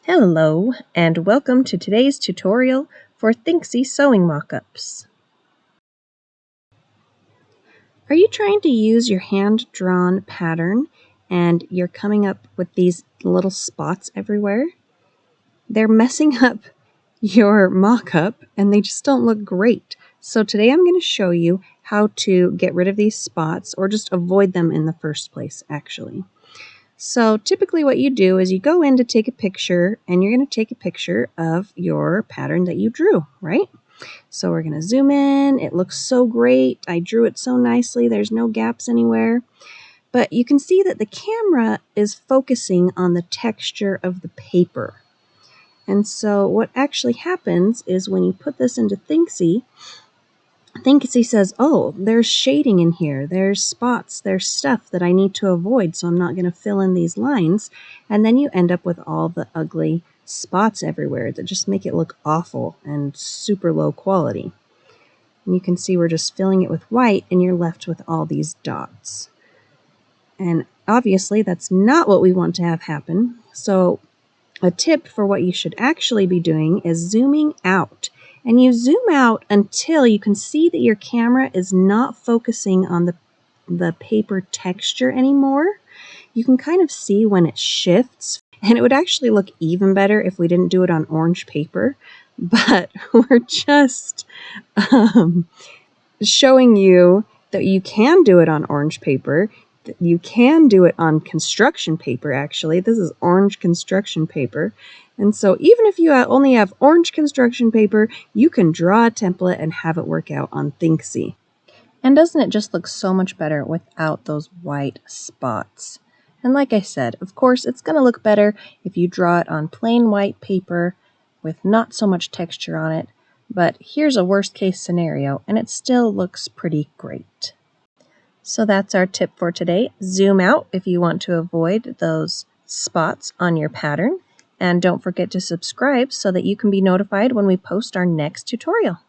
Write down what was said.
Hello, and welcome to today's tutorial for Thinksy Sewing Mockups. Are you trying to use your hand-drawn pattern and you're coming up with these little spots everywhere? They're messing up your mock-up and they just don't look great. So today I'm going to show you how to get rid of these spots or just avoid them in the first place, actually. So typically what you do is you go in to take a picture and you're going to take a picture of your pattern that you drew, right? So we're going to zoom in. It looks so great. I drew it so nicely. There's no gaps anywhere. But you can see that the camera is focusing on the texture of the paper. And so what actually happens is when you put this into Thinksy says, oh, there's shading in here, there's spots, there's stuff that I need to avoid, so I'm not going to fill in these lines. And then you end up with all the ugly spots everywhere that just make it look awful and super low quality. And you can see we're just filling it with white and you're left with all these dots. And obviously that's not what we want to have happen. So a tip for what you should actually be doing is zooming out. And you zoom out until you can see that your camera is not focusing on the paper texture anymore. You can kind of see when it shifts. And it would actually look even better if we didn't do it on orange paper. But we're just showing you that you can do it on orange paper. You can do it on construction paper, actually. This is orange construction paper. And so even if you only have orange construction paper, you can draw a template and have it work out on Thinksy. And doesn't it just look so much better without those white spots? And like I said, of course, it's going to look better if you draw it on plain white paper with not so much texture on it. But here's a worst case scenario, and it still looks pretty great. So that's our tip for today. Zoom out if you want to avoid those spots on your pattern. And don't forget to subscribe so that you can be notified when we post our next tutorial.